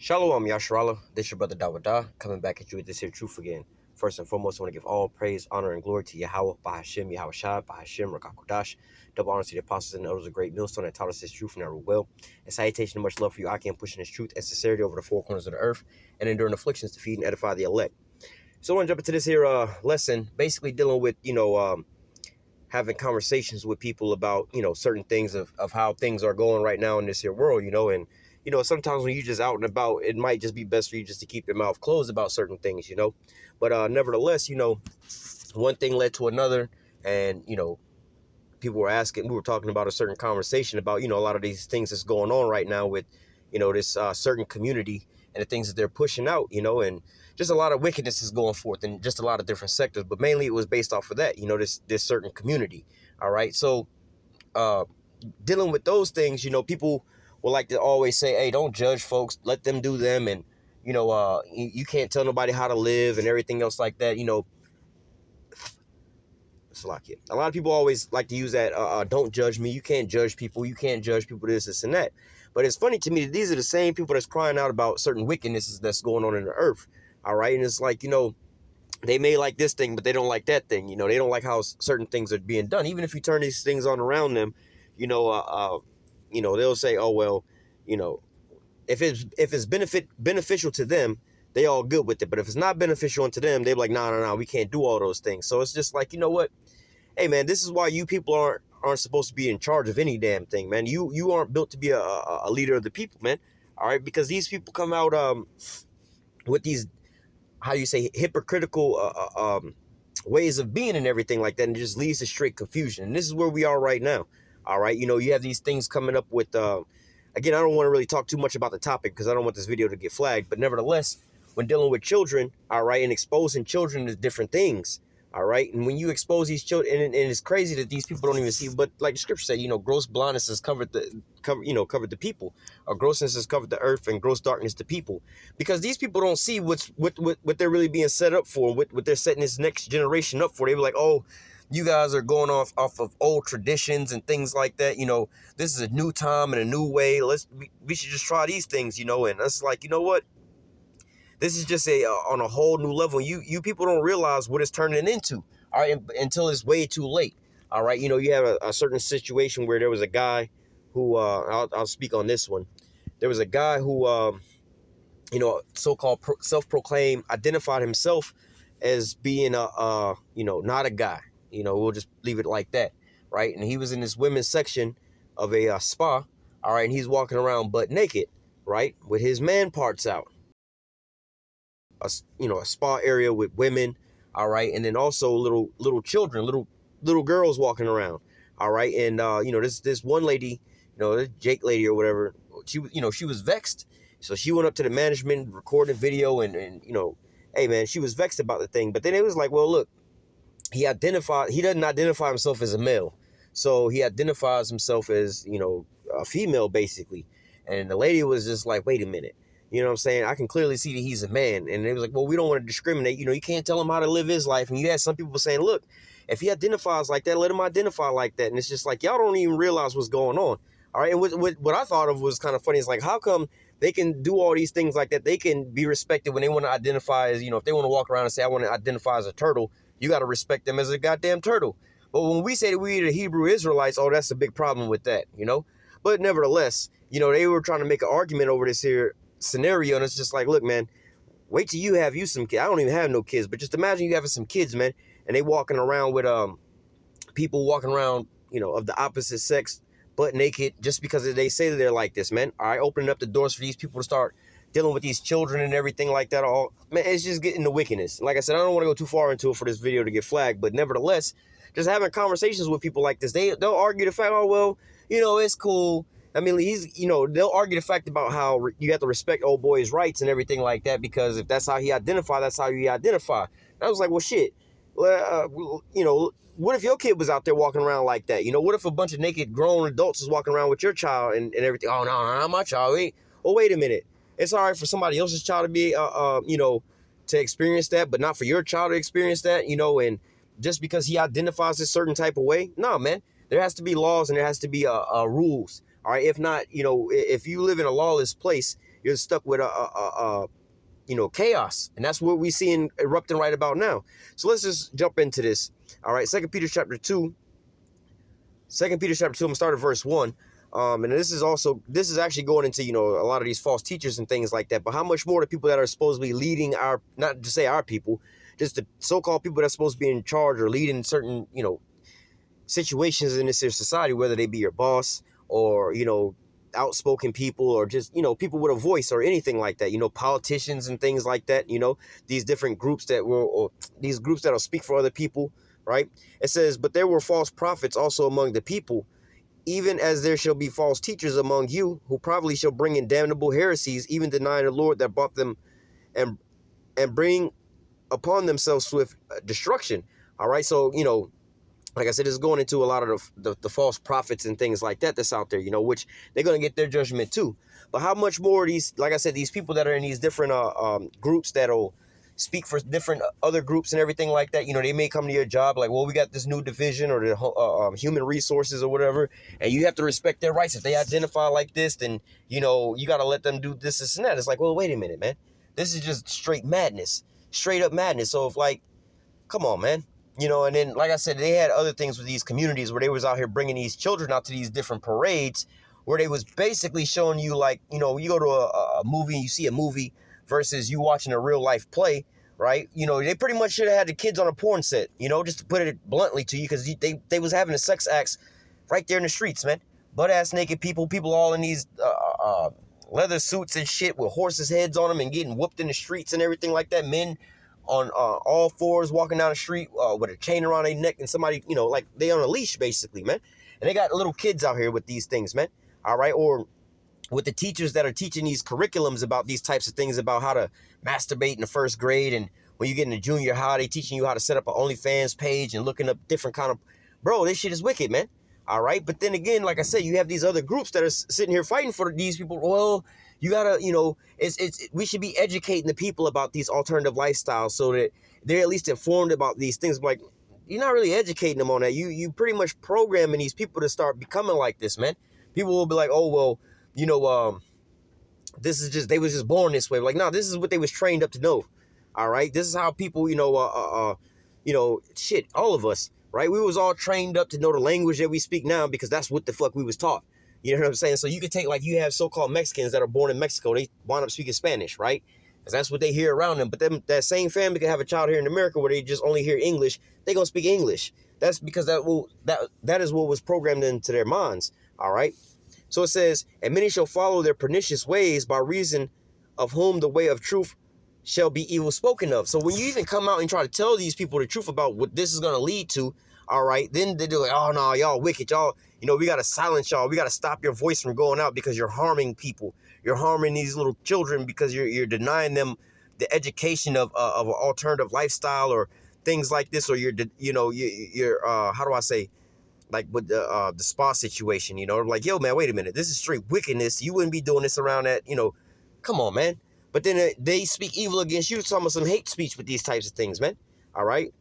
Shalom, Yasharala. This your brother Dawada, coming back at you with this here truth again. First and foremost, I want to give all praise, honor, and glory to Yahweh, Bahashim, Yahweh Shai, Bahashim, Rakakudash. Double honor to the apostles and elders of great millstone that taught us this truth and our will. And salutation and much love for you, I can pushing this truth and sincerity over the four corners of the earth, and enduring afflictions to feed and edify the elect. So I want to jump into this here lesson, basically dealing with, having conversations with people about, certain things of how things are going right now in this here world, and sometimes when you're just out and about, it might just be best for you just to keep your mouth closed about certain things, But nevertheless, one thing led to another, and, people were asking, we were talking about a certain conversation about, a lot of these things that's going on right now with, this certain community and the things that they're pushing out, and just a lot of wickedness is going forth in just a lot of different sectors. But mainly it was based off of that, this certain community. All right. So dealing with those things, people will like to always say, hey, don't judge folks, let them do them. And, you can't tell nobody how to live and everything else like that. It's like it. A lot of people always like to use that, don't judge me. You can't judge people. You can't judge people this, and that. But it's funny to me that these are the same people that's crying out about certain wickednesses that's going on in the earth. All right. And it's like, they may like this thing, but they don't like that thing. They don't like how certain things are being done. Even if you turn these things on around them, they'll say, oh, well, if it's beneficial to them, they all good with it. But if it's not beneficial to them, they're like, no, we can't do all those things. So it's just like, you know what? Hey, man, this is why you people aren't supposed to be in charge of any damn thing, man. You aren't built to be a leader of the people, man. All right, because these people come out with these, how do you say, hypocritical ways of being and everything like that, and it just leads to straight confusion. And this is where we are right now. All right, you have these things coming up with, again, I don't want to really talk too much about the topic because I don't want this video to get flagged, but nevertheless, when dealing with children, all right, and exposing children to different things, all right, and when you expose these children, and it's crazy that these people don't even see, but like the scripture said, gross blindness has covered the people, or grossness has covered the earth, and gross darkness the people, because these people don't see what they're really being set up for, what they're setting this next generation up for. They were like, oh, you guys are going off of old traditions and things like that. This is a new time and a new way. We should just try these things, and it's like, you know what? This is just on a whole new level. You people don't realize what it's turning into, all right, until it's way too late. All right, you have a certain situation where there was a guy who, I'll speak on this one. There was a guy who, so-called self-proclaimed, identified himself as being not a guy. We'll just leave it like that, right? And he was in this women's section of a spa, all right, and he's walking around butt naked, right, with his man parts out. A spa area with women, all right, and then also little children, little girls walking around, all right, and this one lady, this Jake lady or whatever, she was vexed, so she went up to the management, recorded video, and hey man, she was vexed about the thing. But then it was like, well, look, he doesn't identify himself as a male, so he identifies himself as a female basically, and the lady was just like, wait a minute. You know what I'm saying? I can clearly see that he's a man. And it was like, well, we don't want to discriminate. You can't tell him how to live his life. And you had some people saying, look, if he identifies like that, let him identify like that. And it's just like, y'all don't even realize what's going on. All right. And what I thought of was kind of funny. It's like, how come they can do all these things like that? They can be respected when they want to identify as, if they want to walk around and say, I want to identify as a turtle, you got to respect them as a goddamn turtle. But when we say that we're the Hebrew Israelites, oh, that's a big problem with that, But nevertheless, they were trying to make an argument over this here scenario, and it's just like, look, man, wait till you have some kids. I don't even have no kids, but just imagine you having some kids, man, and they walking around with people walking around, of the opposite sex, butt naked, just because they say that they're like this, man. All right, opening up the doors for these people to start dealing with these children and everything like that. All, man, it's just getting the wickedness. Like I said, I don't want to go too far into it for this video to get flagged, but nevertheless, just having conversations with people like this, they'll argue the fact, oh, well, it's cool. I mean, they'll argue the fact about how you have to respect old boy's rights and everything like that, because if that's how he identify, that's how you identify. And I was like, well, shit. Well, what if your kid was out there walking around like that? What if a bunch of naked grown adults was walking around with your child and everything? Oh, no, not my child. Wait a minute. It's all right for somebody else's child to be, to experience that, but not for your child to experience that, and just because he identifies a certain type of way. No, man, there has to be laws and there has to be rules. All right. If not, if you live in a lawless place, you're stuck with chaos. And that's what we're seeing erupting right about now. So let's just jump into this. All right, Second Peter chapter 2. I'm gonna start at verse 1. And this is actually going into, a lot of these false teachers and things like that. But how much more the people that are supposedly leading not to say our people, just the so-called people that's supposed to be in charge or leading certain, situations in this society, whether they be your boss or, outspoken people or just, people with a voice or anything like that, politicians and things like that, these different groups these groups that'll speak for other people, right? It says, but there were false prophets also among the people, even as there shall be false teachers among you, who probably shall bring in damnable heresies, even denying the Lord that bought them, and bring upon themselves swift destruction. All right, so like I said, it's going into a lot of the false prophets and things like that that's out there, which they're going to get their judgment too. But how much more these, like I said, these people that are in these different groups that'll speak for different other groups and everything like that, they may come to your job like, well, we got this new division or the human resources or whatever, and you have to respect their rights. If they identify like this, then, you got to let them do this and that. It's like, well, wait a minute, man. This is just straight madness, straight up madness. So if come on, man. And then, like I said, they had other things with these communities where they was out here bringing these children out to these different parades where they was basically showing you you go to a movie and you see a movie versus you watching a real life play, right? They pretty much should have had the kids on a porn set, just to put it bluntly to you, because they was having a sex acts right there in the streets, man. Butt-ass naked people all in these leather suits and shit with horses' heads on them and getting whooped in the streets and everything like that. Men on all fours walking down the street with a chain around their neck and somebody, like they on a leash basically, man. And they got little kids out here with these things, man. All right. Or with the teachers that are teaching these curriculums about these types of things, about how to masturbate in the first grade. And when you get into junior high, they teaching you how to set up an OnlyFans page and looking up different kind of, bro, this shit is wicked, man. All right. But then again, like I said, you have these other groups that are sitting here fighting for these people. Well, you gotta, we should be educating the people about these alternative lifestyles so that they're at least informed about these things. Like, you're not really educating them on that. You pretty much programming these people to start becoming like this, man. People will be like, oh, well, this is just, they was just born this way. Like, no, this is what they was trained up to know. All right. This is how people, shit, all of us, right? We was all trained up to know the language that we speak now because that's what the fuck we was taught. You know what I'm saying? So you could take, you have so-called Mexicans that are born in Mexico. They wind up speaking Spanish, right? Because that's what they hear around them. But then that same family could have a child here in America where they just only hear English. They gonna speak English. That's because that is what was programmed into their minds. All right. So it says, and many shall follow their pernicious ways, by reason of whom the way of truth shall be evil spoken of. So when you even come out and try to tell these people the truth about what this is going to lead to, all right, then they're like, oh, no, y'all wicked. Y'all, we got to silence y'all. We got to stop your voice from going out because you're harming people. You're harming these little children because you're denying them the education of an alternative lifestyle or things like this. Or you're how do I say, like with the spa situation, like, yo, man, wait a minute. This is straight wickedness. You wouldn't be doing this around that, come on, man. But then they speak evil against you, some of some hate speech with these types of things, man. All right.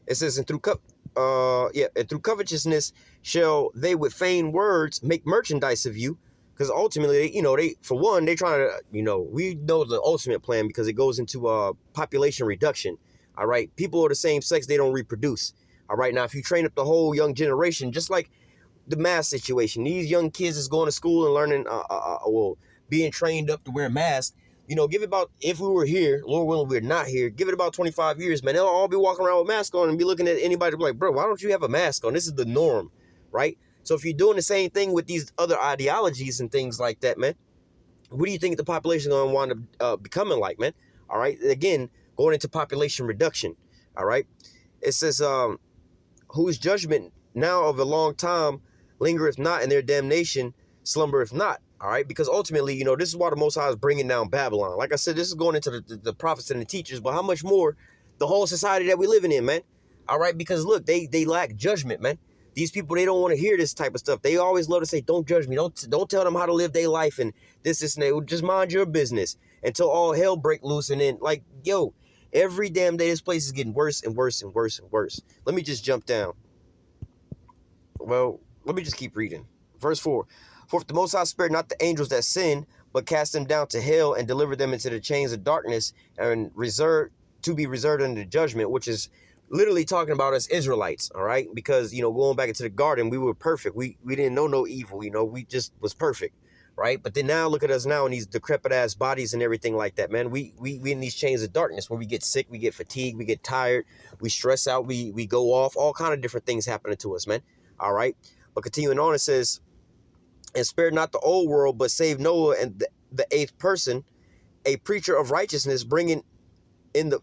It says, and through covetousness shall they with feigned words make merchandise of you. Because ultimately, they for one, they trying to, we know the ultimate plan because it goes into population reduction. All right. People are the same sex. They don't reproduce. All right. Now, if you train up the whole young generation, just like the mask situation, these young kids is going to school and learning, being trained up to wear masks. Give it about, if we were here, Lord willing, we're not here, give it about 25 years, man. They'll all be walking around with masks on and be looking at anybody like, bro, why don't you have a mask on? This is the norm, right? So if you're doing the same thing with these other ideologies and things like that, man, what do you think the population is going to wind up becoming like, man? All right. Again, going into population reduction. All right. It says, whose judgment now of a long time lingereth not, and their damnation slumbereth not. All right. Because ultimately, this is why the Most High is bringing down Babylon. Like I said, this is going into the prophets and the teachers, but how much more the whole society that we're living in, man. All right. Because look, they lack judgment, man. These people, they don't want to hear this type of stuff. They always love to say, don't judge me. Don't tell them how to live their life and this, and that. Just mind your business until all hell break loose. And then, like, yo, every damn day, this place is getting worse and worse and worse and worse. Let me just jump down. Well, let me just keep reading. Verse 4. For if the Most High spared not the angels that sinned, but cast them down to hell and delivered them into the chains of darkness and be reserved under judgment, which is literally talking about us Israelites, all right? Because, going back into the garden, we were perfect. We didn't know no evil, we just was perfect, right? But then now look at us now in these decrepit ass bodies and everything like that, man. We in these chains of darkness where we get sick, we get fatigued, we get tired, we stress out, we go off, all kind of different things happening to us, man. All right. But continuing on, it says, and spared not the old world, but saved Noah and the eighth person, a preacher of righteousness, bringing in the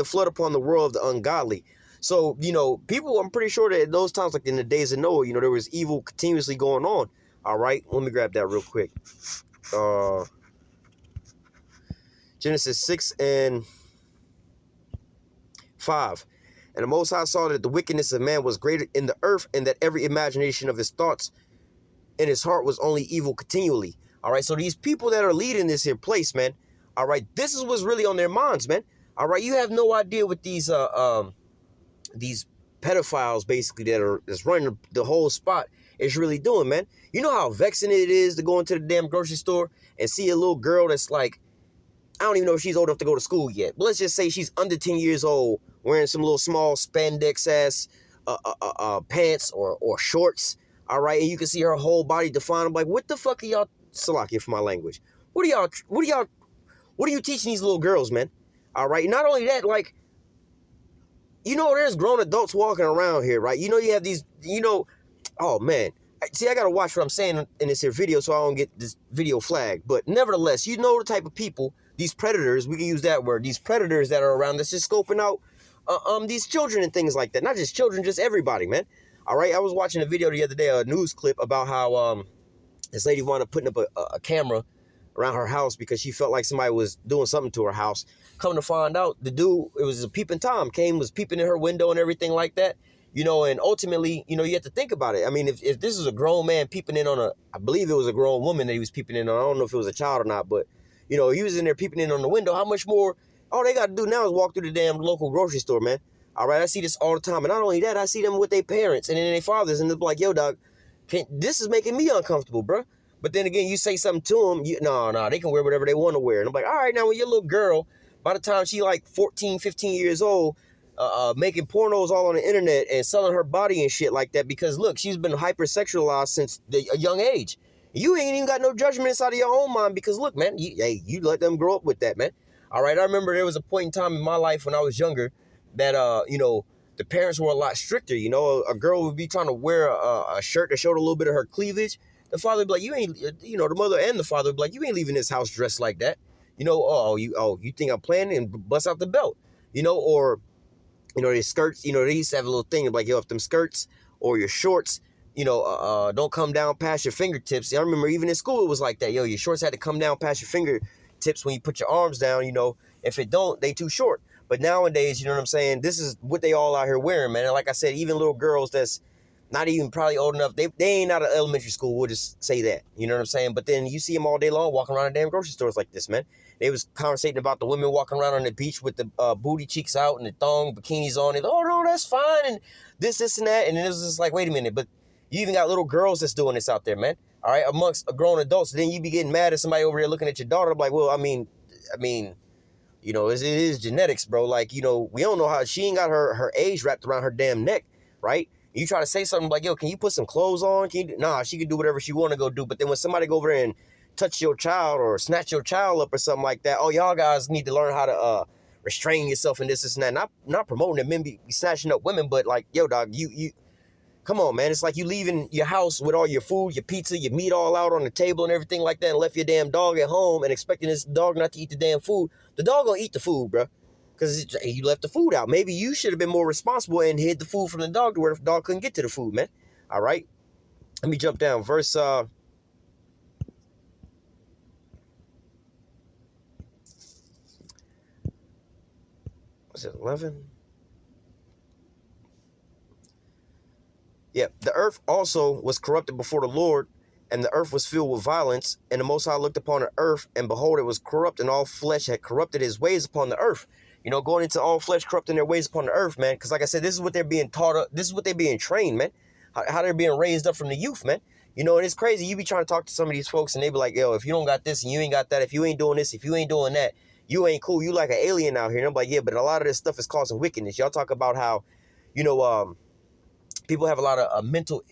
flood upon the world of the ungodly. So, people, I'm pretty sure that in those times, like in the days of Noah, there was evil continuously going on. All right, let me grab that real quick. Genesis 6 and 5. And the Most High saw that the wickedness of man was greater in the earth, and that every imagination of his thoughts in his heart was only evil continually. All right, so these people that are leading this here place, man, all right, this is what's really on their minds, man. All right, you have no idea what these pedophiles basically that's running the whole spot is really doing, man. You know how vexing it is to go into the damn grocery store and see a little girl that's like, I don't even know if she's old enough to go to school yet, but let's just say she's under 10 years old, wearing some little small spandex ass pants or shorts. All right, and you can see her whole body defined. I'm like, what the fuck are y'all, Salakia for my language? What are you teaching these little girls, man? All right, not only that, like, there's grown adults walking around here, right? You have these, oh man. See, I gotta watch what I'm saying in this here video so I don't get this video flagged. But nevertheless, the type of people, these predators, we can use that word, these predators that are around that's just scoping out these children and things like that. Not just children, just everybody, man. All right, I was watching a video the other day, a news clip about how this lady wound up putting up a camera around her house because she felt like somebody was doing something to her house. Come to find out, the dude, it was a peeping Tom, was peeping in her window and everything like that. And ultimately, you have to think about it. I mean, if this is a grown man peeping in on I believe it was a grown woman that he was peeping in on. I don't know if it was a child or not, but, he was in there peeping in on the window. How much more? All they got to do now is walk through the damn local grocery store, man. All right, I see this all the time. And not only that, I see them with their parents and then their fathers. And they're like, yo, dog, this is making me uncomfortable, bro. But then again, you say something to them, no, they can wear whatever they want to wear. And I'm like, all right, now when your little girl, by the time she like 14, 15 years old, making pornos all on the internet and selling her body and shit like that, because look, she's been hypersexualized since a young age. You ain't even got no judgment inside of your own mind because look, man, you let them grow up with that, man. All right, I remember there was a point in time in my life when I was younger that, the parents were a lot stricter. A girl would be trying to wear a shirt that showed a little bit of her cleavage. The father would be like, you ain't, the mother and the father would be like, you ain't leaving this house dressed like that. You think I'm playing, and bust out the belt, or, their skirts, they used to have a little thing like, yo, if them skirts or your shorts, don't come down past your fingertips. I remember even in school, it was like that. Yo, your shorts had to come down past your fingertips when you put your arms down, if it don't, they too short. But nowadays, you know what I'm saying? This is what they all out here wearing, man. And like I said, even little girls that's not even probably old enough, they ain't out of elementary school, we'll just say that. You know what I'm saying? But then you see them all day long walking around the damn grocery stores like this, man. They was conversating about the women walking around on the beach with the booty cheeks out and the thong bikinis on. And, oh, no, that's fine. And this, and that. And it was just like, wait a minute. But you even got little girls that's doing this out there, man. All right, amongst grown adults. Then you be getting mad at somebody over there looking at your daughter. I'm like, well, I mean, it is genetics, bro. Like, we don't know how she ain't got her age wrapped around her damn neck, right? You try to say something like, yo, can you put some clothes on? Nah, she can do whatever she want to go do. But then when somebody go over there and touch your child or snatch your child up or something like that, oh, y'all guys need to learn how to restrain yourself and this and that. Not promoting that men be snatching up women, but like, yo, dog, you come on, man. It's like you leaving your house with all your food, your pizza, your meat all out on the table and everything like that and left your damn dog at home and expecting this dog not to eat the damn food. The dog gonna eat the food, bro, because you left the food out. Maybe you should have been more responsible and hid the food from the dog to where the dog couldn't get to the food, man. All right. Let me jump down. Verse, was it 11? Yeah, the earth also was corrupted before the Lord, and the earth was filled with violence. And the Most High looked upon the earth, and behold, it was corrupt, and all flesh had corrupted his ways upon the earth. Going into all flesh corrupting their ways upon the earth, man. Because like I said, this is what they're being taught. This is what they're being trained, man. How they're being raised up from the youth, man. You know, and it's crazy. You be trying to talk to some of these folks and they be like, yo, if you don't got this and you ain't got that, if you ain't doing this, if you ain't doing that, you ain't cool. You like an alien out here. And I'm like, yeah, but a lot of this stuff is causing wickedness. Y'all talk about how, you know, people have a lot of mental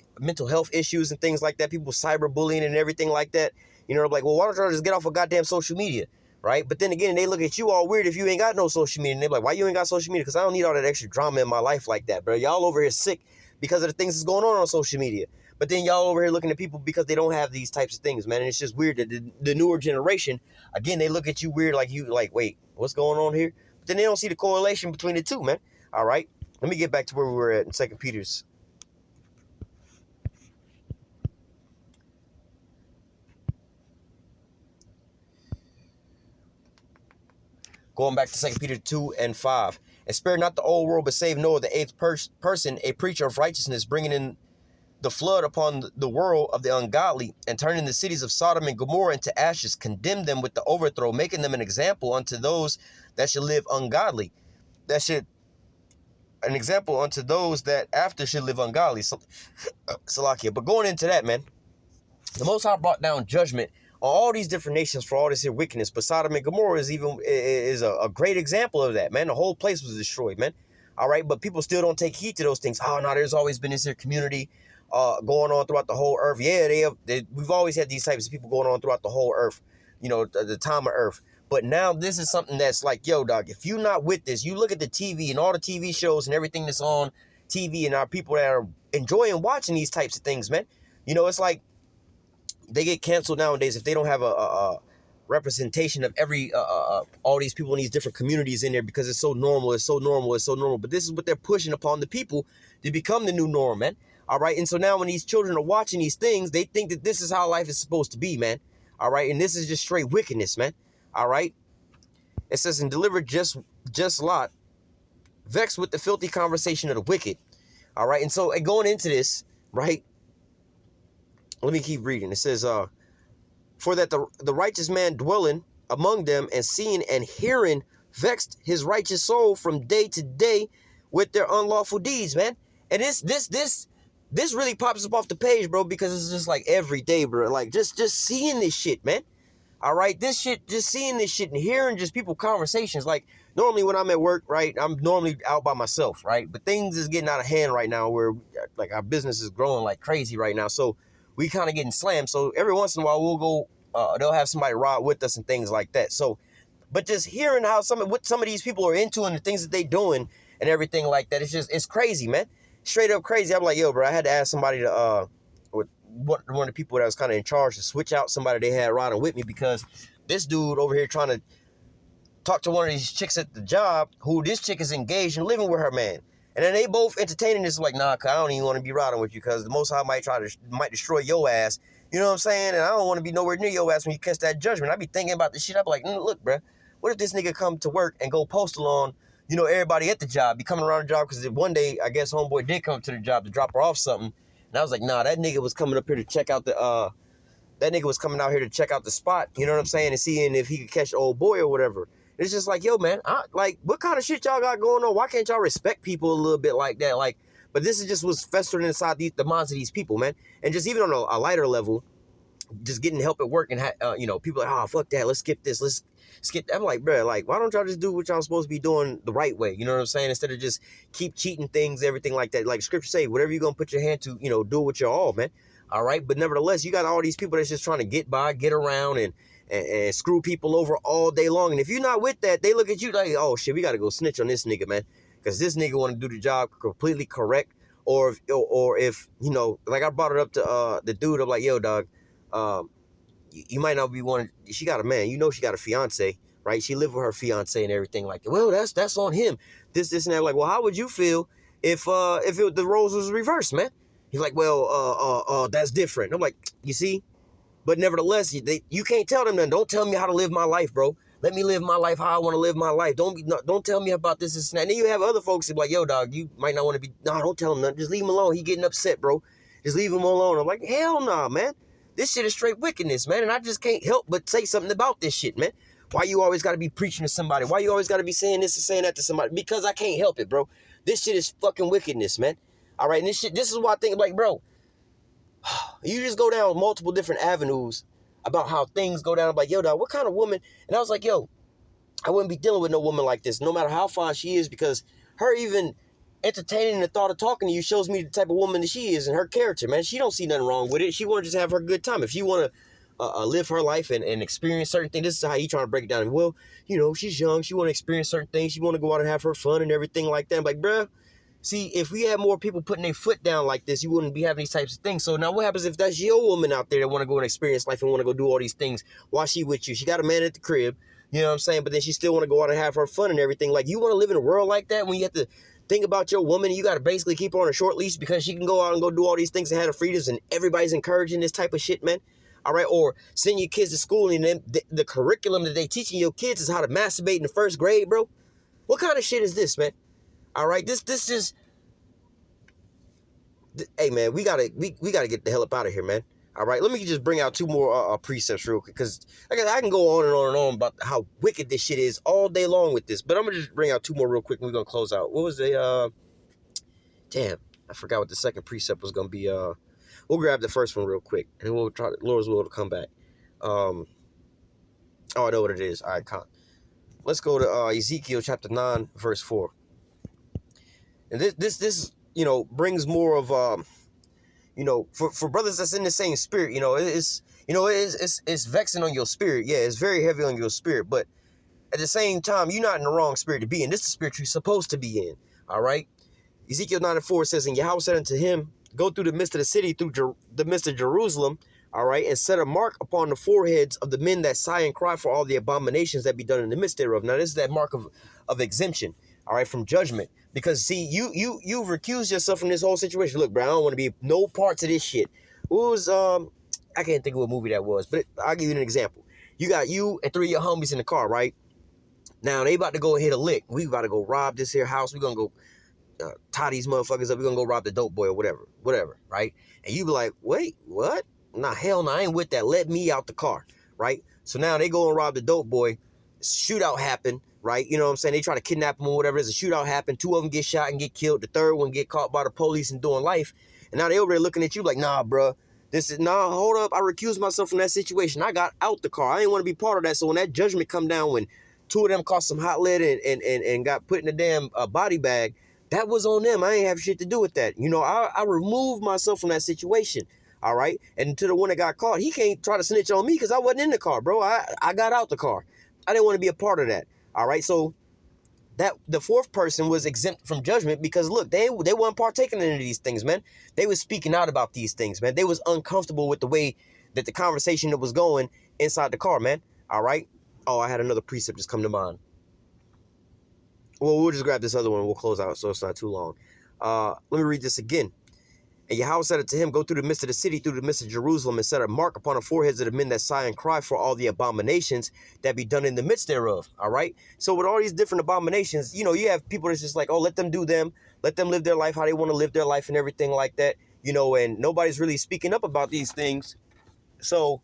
health issues and things like that. People cyberbullying and everything like that. You know, I'm like, well, why don't y'all just get off of goddamn social media, right? But then again, they look at you all weird if you ain't got no social media. And they're like, why you ain't got social media? Because I don't need all that extra drama in my life like that, bro. Y'all over here sick because of the things that's going on social media. But then y'all over here looking at people because they don't have these types of things, man. And it's just weird that the newer generation, again, they look at you weird like you, like, wait, what's going on here? But then they don't see the correlation between the two, man. All right. Let me get back to where we were at in 2 Peter's. Going back to 2 Peter 2:5. And spare not the old world, but save Noah, the eighth person, a preacher of righteousness, bringing in the flood upon the world of the ungodly, and turning the cities of Sodom and Gomorrah into ashes, condemned them with the overthrow, making them an example unto those that should live ungodly. An example unto those that after should live ungodly. Salakia. But going into that, man, the Most High brought down judgment on all these different nations for all this here wickedness. But Sodom and Gomorrah is a great example of that, man. The whole place was destroyed, man. All right, but people still don't take heed to those things. Oh, no, there's always been this here community going on throughout the whole earth. Yeah, we've always had these types of people going on throughout the whole earth, you know, the time of earth. But now this is something that's like, yo, dog, if you're not with this, you look at the TV and all the TV shows and everything that's on TV and our people that are enjoying watching these types of things, man. You know, it's like they get canceled nowadays if they don't have a representation of every all these people in these different communities in there, because it's so normal, it's so normal, it's so normal. But this is what they're pushing upon the people to become the new norm, man. All right. And so now when these children are watching these things, they think that this is how life is supposed to be, man. All right. And this is just straight wickedness, man. All right. It says, and delivered just Lot, vexed with the filthy conversation of the wicked. All right. And so going into this, right, let me keep reading. It says, for that the righteous man dwelling among them and seeing and hearing vexed his righteous soul from day to day with their unlawful deeds, man. And this really pops up off the page, bro, because it's just like every day, bro. Like just seeing this shit, man. All right, this shit, just seeing this shit and hearing just people conversations. Like normally when I'm at work, right, I'm normally out by myself, right? But things is getting out of hand right now where like our business is growing like crazy right now. So we kind of getting slammed. So every once in a while we'll go, they'll have somebody ride with us and things like that. So, but just hearing how what some of these people are into and the things that they doing and everything like that, it's crazy, man. Straight up crazy. I'm like, yo, bro, I had to ask somebody to, one of the people that was kind of in charge to switch out somebody they had riding with me, because this dude over here trying to talk to one of these chicks at the job, who this chick is engaged and living with her man. And then they both entertaining this, like, nah, I don't even want to be riding with you because the Most High might destroy your ass. You know what I'm saying? And I don't want to be nowhere near your ass when you catch that judgment. I be thinking about this shit. I be like, look, bro, what if this nigga come to work and go postal on, you know, everybody at the job, be coming around the job? Because one day, I guess homeboy did come to the job to drop her off something. And I was like, nah, that nigga was coming up here to check out that nigga was coming out here to check out the spot, you know what I'm saying, and seeing if he could catch the old boy or whatever. It's just like, yo, man, like, what kind of shit y'all got going on? Why can't y'all respect people a little bit like that? Like, but this is just what's festering inside the minds of these people, man. And just even on a lighter level, just getting help at work and, you know, people are like, oh, fuck that, let's skip this, let's skip that. I'm like, bro, like, why don't y'all just do what y'all supposed to be doing the right way? You know what I'm saying? Instead of just keep cheating things, everything like that. Like scripture say, whatever you're going to put your hand to, you know, do it with your all, man. All right. But nevertheless, you got all these people that's just trying to get by, get around, and screw people over all day long. And if you're not with that, they look at you like, oh, shit, we got to go snitch on this nigga, man, because this nigga want to do the job completely correct. Or if, you know, like I brought it up to the dude, I'm like, yo, dog, you might not be one. She got a man, you know, she got a fiance, right? She lived with her fiance and everything like that. Well, that's on him. This and that. Like, well, how would you feel if the roles was reversed, man? He's like, well, that's different. I'm like, you see, but nevertheless, you can't tell them then. Don't tell me how to live my life, bro. Let me live my life how I want to live my life. Don't tell me about this and that. And then you have other folks that be like, yo, dog, you might not want to be. No, don't tell him nothing. Just leave him alone. He getting upset, bro. Just leave him alone. I'm like, hell nah, man. This shit is straight wickedness, man. And I just can't help but say something about this shit, man. Why you always got to be preaching to somebody? Why you always got to be saying this and saying that to somebody? Because I can't help it, bro. This shit is fucking wickedness, man. All right, and this is why I think, like, bro, You just go down multiple different avenues about how things go down. I'm like, yo, dog, what kind of woman? And I was like, yo, I wouldn't be dealing with no woman like this, no matter how fine she is, because her even entertaining the thought of talking to you shows me the type of woman that she is and her character, man. She don't see nothing wrong with it. She want to just have her good time. If she want to live her life and experience certain things, this is how you trying to break it down. Well, she's young. She want to experience certain things. She want to go out and have her fun and everything like that. I'm like, bruh, see, if we had more people putting their foot down like this, you wouldn't be having these types of things. So now what happens if that's your woman out there that want to go and experience life and want to go do all these things while she with you? She got a man at the crib. You know what I'm saying? But then she still want to go out and have her fun and everything. Like, you want to live in a world like that when you have to think about your woman and you got to basically keep her on a short leash because she can go out and go do all these things and have the freedoms and everybody's encouraging this type of shit, man? All right? Or send your kids to school and then the curriculum that they teaching your kids is how to masturbate in the first grade, bro? What kind of shit is this, man? All right? This is... Hey, man, we gotta get the hell up out of here, man. All right, let me just bring out two more precepts real quick, because I can go on and on and on about how wicked this shit is all day long with this, but I'm gonna just bring out two more real quick and we're gonna close out. What was the damn, I forgot what the second precept was gonna be. We'll grab the first one real quick and we'll try to, Lord's will, to come back. Oh, I know what it is. All right, let's go to Ezekiel chapter 9 verse 4. And this brings more of for brothers that's in the same spirit, it's vexing on your spirit. Yeah, it's very heavy on your spirit, but at the same time, you're not in the wrong spirit to be in. This is the spirit you're supposed to be in. All right. Ezekiel 9:4 says, and Yahweh said unto him, go through the midst of the city, through the midst of Jerusalem, all right, and set a mark upon the foreheads of the men that sigh and cry for all the abominations that be done in the midst thereof. Now, this is that mark of exemption, all right, from judgment. Because, see, you've recused yourself from this whole situation. Look, bro, I don't want to be no parts of this shit. It was, I can't think of what movie that was, but I'll give you an example. You got you and three of your homies in the car, right? Now, they about to go and hit a lick. We about to go rob this here house. We're going to go tie these motherfuckers up. We're going to go rob the dope boy or whatever, right? And you be like, wait, what? Nah, hell no, I ain't with that. Let me out the car, right? So now they go and rob the dope boy. Shootout happened. Right? You know what I'm saying? They try to kidnap him or whatever. There's a shootout happen. Two of them get shot and get killed. The third one get caught by the police and doing life. And now they over there looking at you like, nah, bro. Hold up. I recused myself from that situation. I got out the car. I didn't want to be part of that. So when that judgment come down, when two of them caught some hot lead and got put in a damn body bag, that was on them. I ain't have shit to do with that. I removed myself from that situation. All right? And to the one that got caught, he can't try to snitch on me because I wasn't in the car, bro. I got out the car. I didn't want to be a part of that. All right, so that the fourth person was exempt from judgment because, look, they weren't partaking in any of these things, man. They was speaking out about these things, man. They was uncomfortable with the way that the conversation that was going inside the car, man. All right. Oh, I had another precept just come to mind. Well, we'll just grab this other one and we'll close out so it's not too long. Let me read this again. And Yahweh said it to him, go through the midst of the city, through the midst of Jerusalem, and set a mark upon the foreheads of the men that sigh and cry for all the abominations that be done in the midst thereof. All right. So with all these different abominations, you have people that's just like, oh, let them do them. Let them live their life how they want to live their life and everything like that, and nobody's really speaking up about these things. So,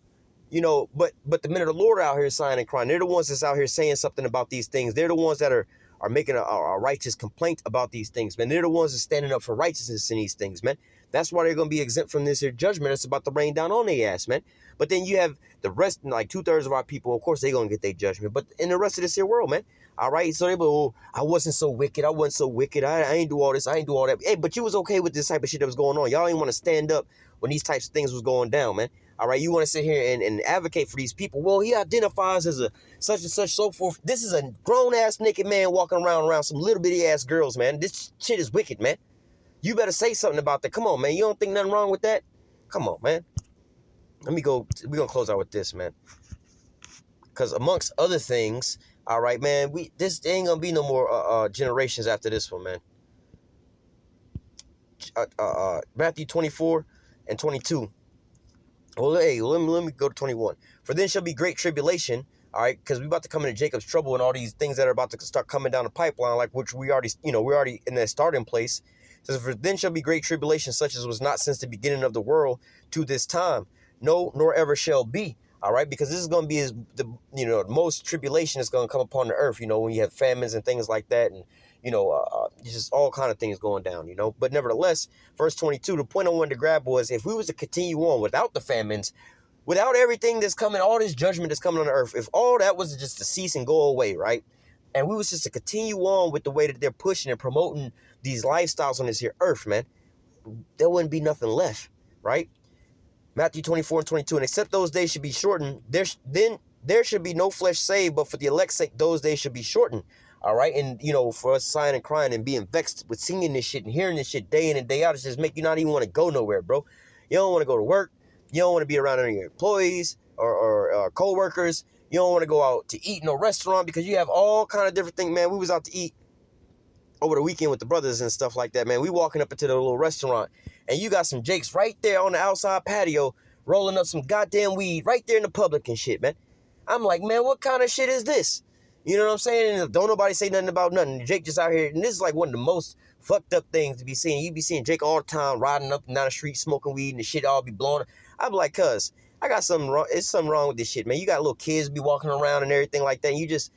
but the men of the Lord are out here sighing and crying. They're the ones that's out here saying something about these things. They're the ones that are making a righteous complaint about these things, man. They're the ones that's standing up for righteousness in these things, man. That's why they're going to be exempt from this here judgment that's about to rain down on their ass, man. But then you have the rest, like 2/3 of our people, of course, they're going to get their judgment. But in the rest of this here world, man, all right? So they go, oh, I wasn't so wicked. I wasn't so wicked. I ain't do all this. I ain't do all that. Hey, but you was okay with this type of shit that was going on. Y'all ain't want to stand up when these types of things was going down, man. All right, you want to sit here and advocate for these people. Well, he identifies as a such and such, so forth. This is a grown-ass naked man walking around some little bitty-ass girls, man. This shit is wicked, man. You better say something about that. Come on, man. You don't think nothing wrong with that? Come on, man. Let me go. We're going to close out with this, man. Because amongst other things, all right, man, this ain't going to be no more generations after this one, man. Matthew 24 and 22. Well, hey, let me go to 21. For then shall be great tribulation, all right, because we're about to come into Jacob's trouble and all these things that are about to start coming down the pipeline, like which we're already in that starting place. It says, for then shall be great tribulation, such as was not since the beginning of the world to this time, no, nor ever shall be. All right, because this is going to be the most tribulation is going to come upon the earth. When you have famines and things like that, and It's just all kind of things going down, you know. But nevertheless, verse 22, the point I wanted to grab was, if we was to continue on without the famines, without everything that's coming, all this judgment that's coming on the earth, if all that was just to cease and go away, right? And we was just to continue on with the way that they're pushing and promoting these lifestyles on this here earth, man, there wouldn't be nothing left, right? Matthew 24:22, and except those days should be shortened, then there should be no flesh saved, but for the elect's sake, those days should be shortened. All right. And, you know, for us sighing and crying and being vexed with singing this shit and hearing this shit day in and day out, it's just make you not even want to go nowhere, bro. You don't want to go to work. You don't want to be around any of your employees or co-workers. You don't want to go out to eat in a restaurant because you have all kind of different things, man. We was out to eat over the weekend with the brothers and stuff like that, man. We walking up into the little restaurant, and you got some jakes right there on the outside patio rolling up some goddamn weed right there in the public and shit, man. I'm like, man, what kind of shit is this? You know what I'm saying? And don't nobody say nothing about nothing. Jake just out here, and this is like one of the most fucked up things to be seeing. You be seeing Jake all the time riding up and down the street smoking weed and the shit all be blowing. I be like, cuz, I got something wrong. It's something wrong with this shit, man. You got little kids be walking around and everything like that. And you just,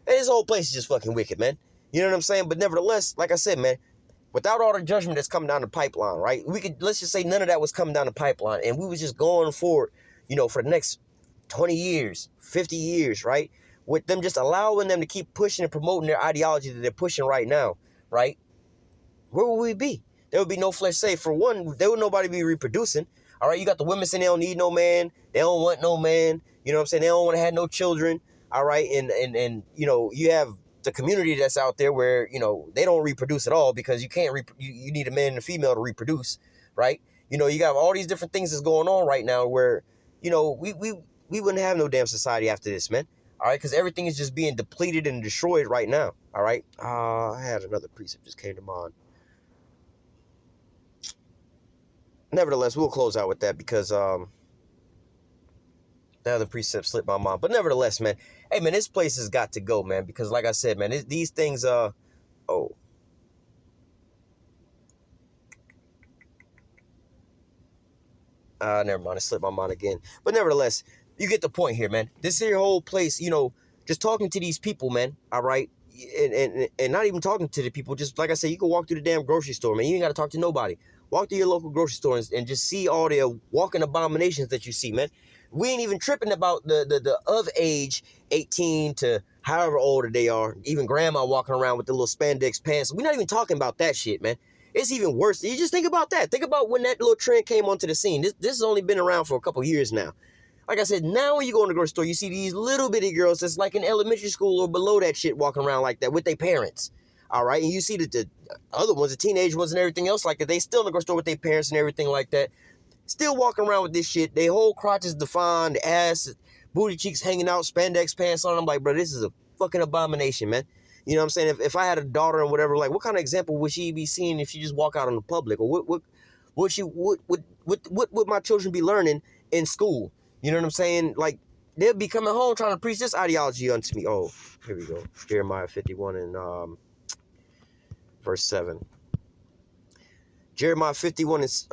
man, this whole place is just fucking wicked, man. You know what I'm saying? But nevertheless, like I said, man, without all the judgment that's coming down the pipeline, right? Let's just say none of that was coming down the pipeline, and we was just going forward, you know, for the next 20 years, 50 years, right? With them just allowing them to keep pushing and promoting their ideology that they're pushing right now, right? Where would we be? There would be no flesh saved. For one, there would nobody be reproducing. All right, you got the women saying they don't need no man. They don't want no man. You know what I'm saying? They don't want to have no children. All right, and you know, you have the community that's out there where, you know, they don't reproduce at all because you can't, you need a man and a female to reproduce, right? You know, you got all these different things that's going on right now where, you know, we wouldn't have no damn society after this, man. All right, because everything is just being depleted and destroyed right now. All right, I had another precept just came to mind. Nevertheless, we'll close out with that because the other precept slipped my mind. But nevertheless, man, hey, man, this place has got to go, man, because like I said, man, these things, never mind, it slipped my mind again. But nevertheless, you get the point here, man. This here whole place, you know, just talking to these people, man, all right, and not even talking to the people, just like I said, you can walk through the damn grocery store, man. You ain't got to talk to nobody. Walk through your local grocery store and just see all the walking abominations that you see, man. We ain't even tripping about the of age 18 to however old they are. Even grandma walking around with the little spandex pants. We're not even talking about that shit, man. It's even worse. You just think about that. Think about when that little trend came onto the scene. This has only been around for a couple years now. Like I said, now when you go in the grocery store, you see these little bitty girls that's like in elementary school or below that shit walking around like that with their parents. All right. And you see the other ones, the teenage ones and everything else like that. They still in the grocery store with their parents and everything like that. Still walking around with this shit. Their whole crotch is defined, the ass, booty cheeks hanging out, spandex pants on. I'm like, bro, this is a fucking abomination, man. You know what I'm saying? If I had a daughter and whatever, like, what kind of example would she be seeing if she just walk out in the public? Or what would my children be learning in school? You know what I'm saying? Like, they'll be coming home trying to preach this ideology unto me. Oh, here we go. Jeremiah 51 and verse 7. Jeremiah 51 is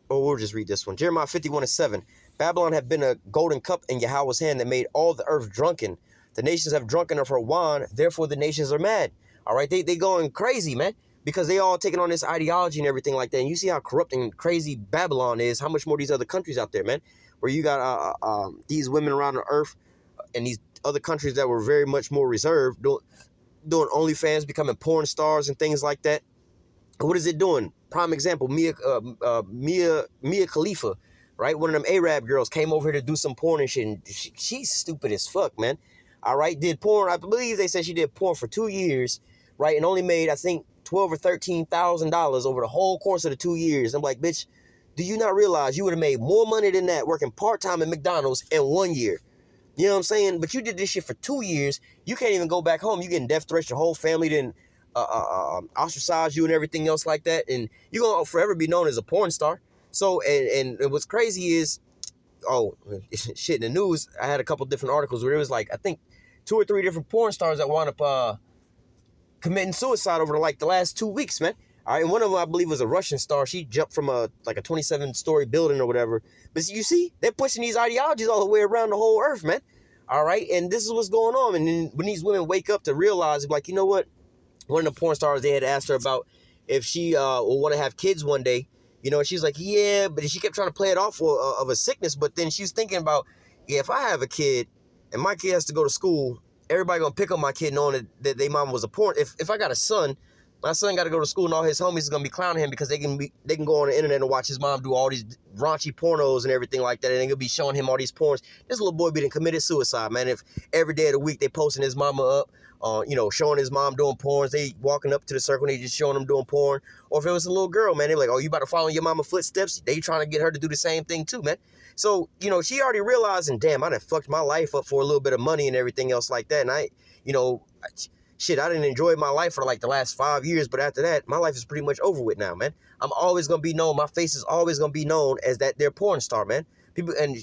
we'll just read this one. Jeremiah 51 and 7. Babylon had been a golden cup in Yahweh's hand that made all the earth drunken. The nations have drunken of her wine, therefore the nations are mad. All right, they going crazy, man, because they all taking on this ideology and everything like that. And you see how corrupt and crazy Babylon is, how much more these other countries out there, man, where you got these women around the earth and these other countries that were very much more reserved, doing OnlyFans, becoming porn stars and things like that. And what is it doing? Prime example, Mia Khalifa, right? One of them Arab girls came over here to do some porn and shit. And she's stupid as fuck, man. All right, did porn. I believe they said she did porn for 2 years, right? And only made, I think, $12,000 or $13,000 over the whole course of the 2 years. I'm like, bitch, do you not realize you would have made more money than that working part-time at McDonald's in 1 year? You know what I'm saying? But you did this shit for 2 years. You can't even go back home. You getting death threats. Your whole family didn't ostracize you and everything else like that. And you're going to forever be known as a porn star. So, and what's crazy is, shit, in the news, I had a couple different articles where it was like, I think 2 or 3 different porn stars that wound up committing suicide over the last 2 weeks, man. All right, and one of them, I believe, was a Russian star. She jumped from a 27-story building or whatever. But you see, they're pushing these ideologies all the way around the whole earth, man. All right, and this is what's going on. And then when these women wake up to realize, like, you know what? one of the porn stars, they had asked her about if she will want to have kids one day, you know, and she's like, yeah, but she kept trying to play it off of a sickness, but then she's thinking about, yeah, if I have a kid and my kid has to go to school, everybody gonna pick up my kid knowing that their mom was a porn. If I got a son, my son got to go to school and all his homies is gonna be clowning him because they can go on the internet and watch his mom do all these raunchy pornos and everything like that, and they're gonna be showing him all these porns. This little boy being committed suicide, man. If every day of the week they posting his mama up, you know, showing his mom doing porns, they walking up to the circle and they just showing them doing porn. Or if it was a little girl, man, they're like, oh, you about to follow in your mama footsteps? They trying to get her to do the same thing too, man. So, you know, she already realizing, damn, I done fucked my life up for a little bit of money and everything else like that. And I, you know, shit, I didn't enjoy my life for like the last 5 years, but after that, my life is pretty much over with now, man. I'm always gonna be known. My face is always gonna be known as that they're porn star, man. People and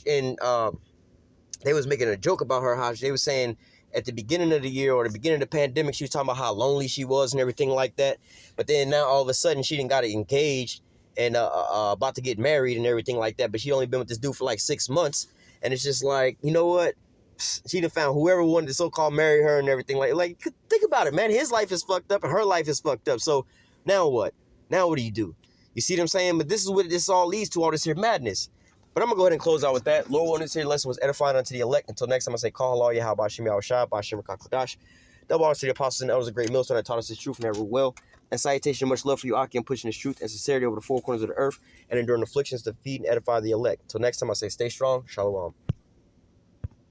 they was making a joke about her, how they was saying at the beginning of the year or the beginning of the pandemic, she was talking about how lonely she was and everything like that. But then now all of a sudden she done got engaged and about to get married and everything like that. But she only been with this dude for like 6 months, and it's just like, you know what? She done found whoever wanted to so-called marry her and everything. Like think about it, man. His life is fucked up and her life is fucked up. So now what? Now what do? You see what I'm saying? But this is what this all leads to, all this here madness. But I'm going to go ahead and close out with that. Lord willing, this here lesson was edifying unto the elect. Until next time, I say, call Allah, Yahweh, Bashim, Yahweh, Shah, Bashim, Kakodash. Double honors to the apostles and elders, a great millstone that taught us this truth and never will. And salutation, much love for you, Aki, and pushing this truth and sincerity over the four corners of the earth and enduring afflictions to feed and edify the elect. Until next time, I say, stay strong. Shalom.